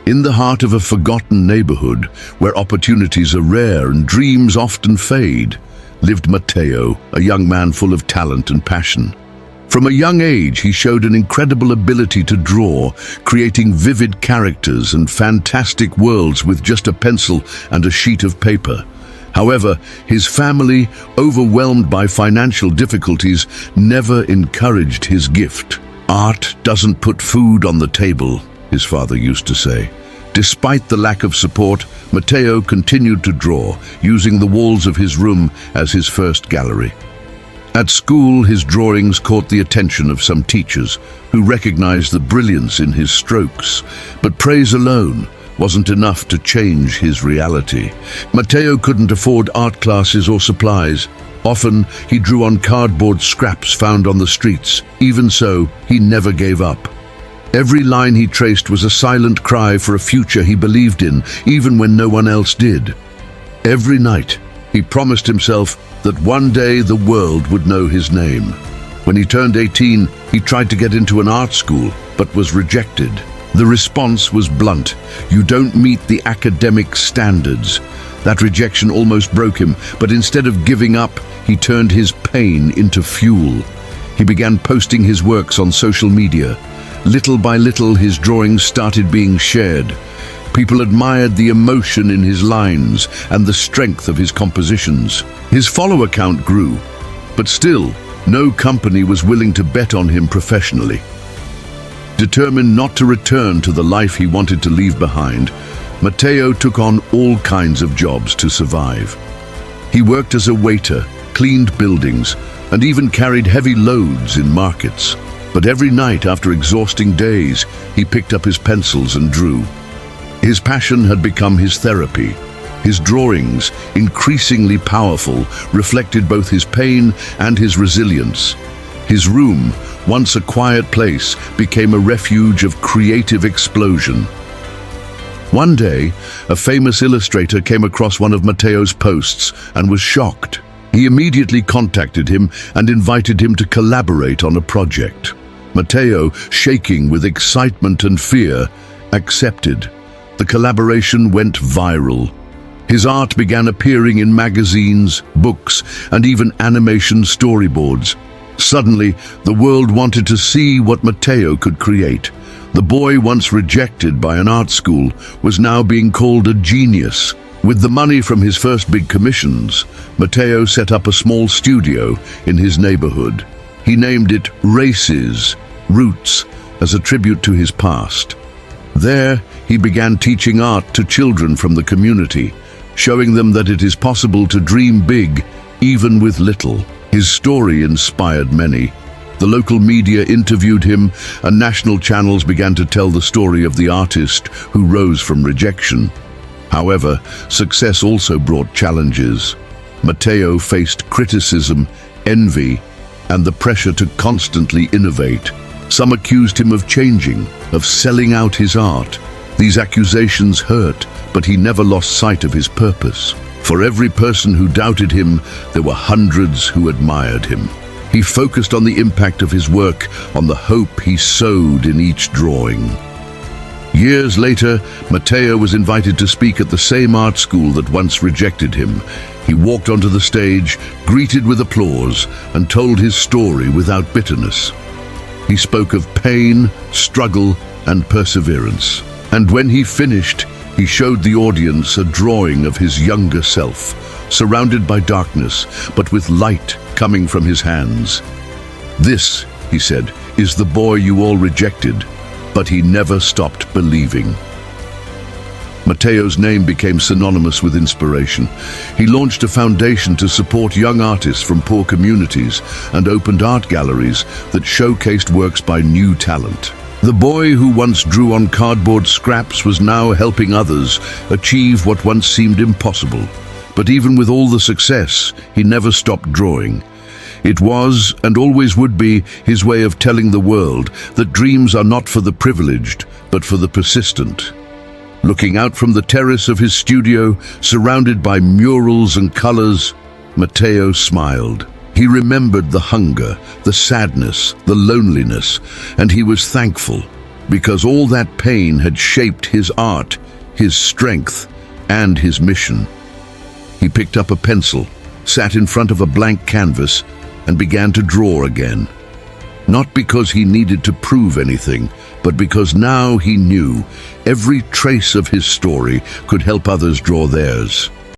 In the heart of a forgotten neighborhood, where opportunities are rare and dreams often fade, lived Matteo, a young man full of talent and passion. From a young age, he showed an incredible ability to draw, creating vivid characters and fantastic worlds with just a pencil and a sheet of paper. However, his family, overwhelmed by financial difficulties, never encouraged his gift. "Art doesn't put food on the table," his father used to say. Despite the lack of support, Matteo continued to draw, using the walls of his room as his first gallery. At school, his drawings caught the attention of some teachers, who recognized the brilliance in his strokes. But praise alone wasn't enough to change his reality. Matteo couldn't afford art classes or supplies. Often, he drew on cardboard scraps found on the streets. Even so, he never gave up. Every line he traced was a silent cry for a future he believed in, even when no one else did. Every night, he promised himself that one day the world would know his name. When he turned 18, he tried to get into an art school, but was rejected. The response was blunt: "You don't meet the academic standards." That rejection almost broke him, but instead of giving up, he turned his pain into fuel. He began posting his works on social media. Little by little, his drawings started being shared. People admired the emotion in his lines and the strength of his compositions. His follower count grew, but still, no company was willing to bet on him professionally. Determined not to return to the life he wanted to leave behind, Matteo took on all kinds of jobs to survive. He worked as a waiter, cleaned buildings, and even carried heavy loads in markets. But every night, after exhausting days, he picked up his pencils and drew. His passion had become his therapy. His drawings, increasingly powerful, reflected both his pain and his resilience. His room, once a quiet place, became a refuge of creative explosion. One day, a famous illustrator came across one of Matteo's posts and was shocked. He immediately contacted him and invited him to collaborate on a project. Matteo, shaking with excitement and fear, accepted. The collaboration went viral. His art began appearing in magazines, books, and even animation storyboards. Suddenly, the world wanted to see what Matteo could create. The boy, once rejected by an art school, was now being called a genius. With the money from his first big commissions, Matteo set up a small studio in his neighborhood. He named it Races, Roots, as a tribute to his past. There, he began teaching art to children from the community, showing them that it is possible to dream big, even with little. His story inspired many. The local media interviewed him, and national channels began to tell the story of the artist who rose from rejection. However, success also brought challenges. Matteo faced criticism, envy, and the pressure to constantly innovate. Some accused him of changing, of selling out his art. These accusations hurt, but he never lost sight of his purpose. For every person who doubted him, there were hundreds who admired him. He focused on the impact of his work, on the hope he sowed in each drawing. Years later, Matteo was invited to speak at the same art school that once rejected him. He walked onto the stage, greeted with applause, and told his story without bitterness. He spoke of pain, struggle, and perseverance. And when he finished, he showed the audience a drawing of his younger self, surrounded by darkness, but with light coming from his hands. "This," he said, "is the boy you all rejected." But he never stopped believing. Matteo's name became synonymous with inspiration. He launched a foundation to support young artists from poor communities and opened art galleries that showcased works by new talent. The boy who once drew on cardboard scraps was now helping others achieve what once seemed impossible. But even with all the success, he never stopped drawing. It was, and always would be, his way of telling the world that dreams are not for the privileged, but for the persistent. Looking out from the terrace of his studio, surrounded by murals and colors, Matteo smiled. He remembered the hunger, the sadness, the loneliness, and he was thankful. because all that pain had shaped his art, his strength, and his mission. He picked up a pencil, sat in front of a blank canvas, and began to draw again. Not because he needed to prove anything, but because now he knew every trace of his story could help others draw theirs.